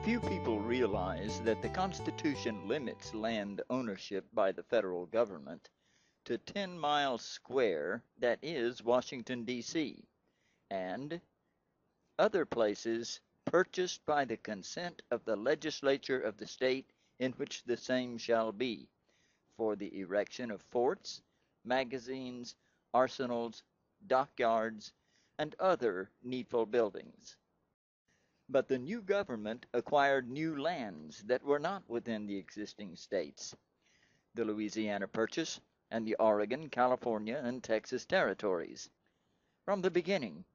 Few people realize that the Constitution limits land ownership by the federal government to 10 miles square, that is Washington, D.C., and other places purchased by the consent of the legislature of the state in which the same shall be, for the erection of forts, magazines, arsenals, dockyards, and other needful buildings. But the new government acquired new lands that were not within the existing states, the Louisiana Purchase and the Oregon, California, and Texas territories. From the beginning,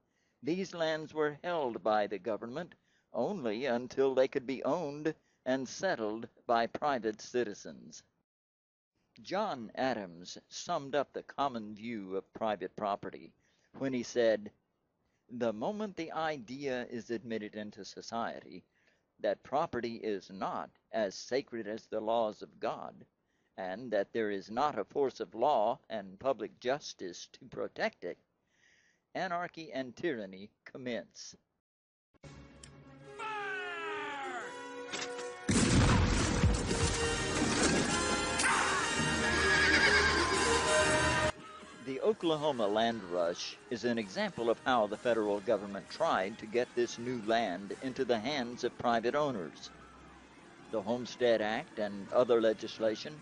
these lands were held by the government only until they could be owned and settled by private citizens. John Adams summed up the common view of private property when he said, "The moment the idea is admitted into society that property is not as sacred as the laws of God, and that there is not a force of law and public justice to protect it, anarchy and tyranny commence." The Oklahoma land rush is an example of how the federal government tried to get this new land into the hands of private owners. The Homestead Act and other legislation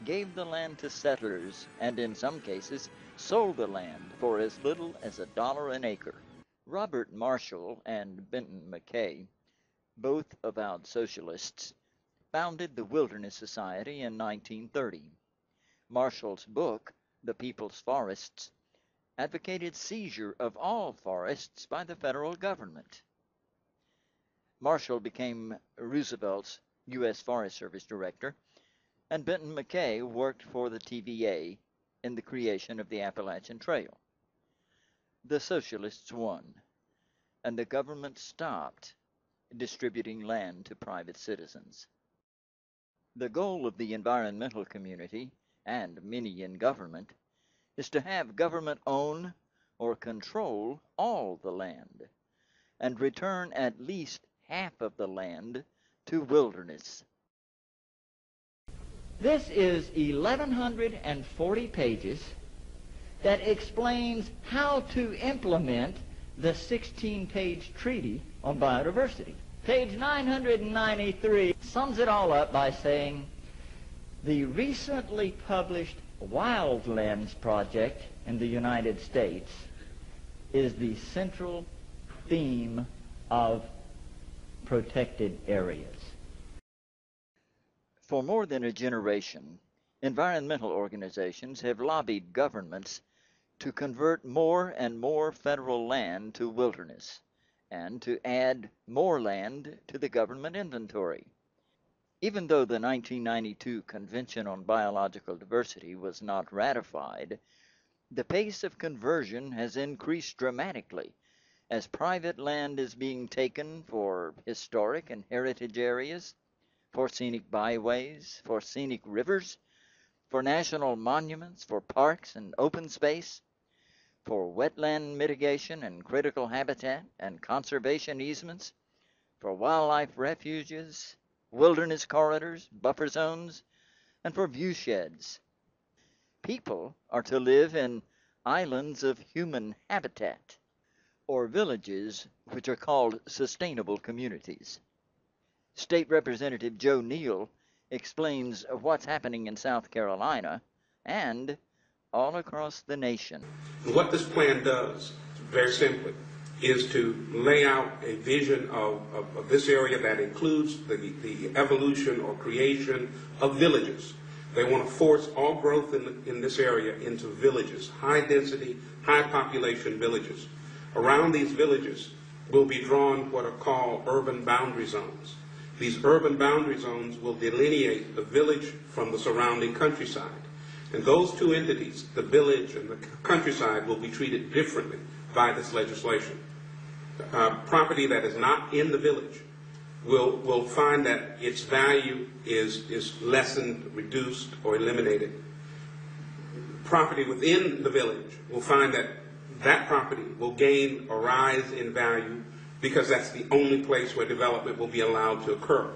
gave the land to settlers and in some cases sold the land for as little as $1 an acre. Robert Marshall and Benton McKay, both avowed socialists, founded the Wilderness Society in 1930. Marshall's book, The People's Forests, advocated seizure of all forests by the federal government. Marshall became Roosevelt's U.S. Forest Service director, and Benton McKay worked for the TVA in the creation of the Appalachian Trail. The socialists won, and the government stopped distributing land to private citizens. The goal of the environmental community, and many in government, is to have government own or control all the land, and return at least half of the land to wilderness. This is 1,140 pages that explains how to implement the 16-page treaty on biodiversity. Page 993 sums it all up by saying, "The recently published Wildlands Project in the United States is the central theme of protected areas." For more than a generation, environmental organizations have lobbied governments to convert more and more federal land to wilderness and to add more land to the government inventory. Even though the 1992 Convention on Biological Diversity was not ratified, the pace of conversion has increased dramatically as private land is being taken for historic and heritage areas, for scenic byways, for scenic rivers, for national monuments, for parks and open space, for wetland mitigation and critical habitat and conservation easements, for wildlife refuges, wilderness corridors, buffer zones, and for view sheds. People are to live in islands of human habitat, or villages which are called sustainable communities. State Representative Joe Neal explains what's happening in South Carolina and all across the nation. What this plan does, very simply, is to lay out a vision of this area that includes the evolution or creation of villages. They want to force all growth in this area into villages, high density, high population villages. Around these villages will be drawn what are called urban boundary zones. These urban boundary zones will delineate the village from the surrounding countryside. And those two entities, the village and the countryside, will be treated differently by this legislation. Property that is not in the village will find that its value is lessened, reduced, or eliminated. Property within the village will find that that property will gain or rise in value because that's the only place where development will be allowed to occur.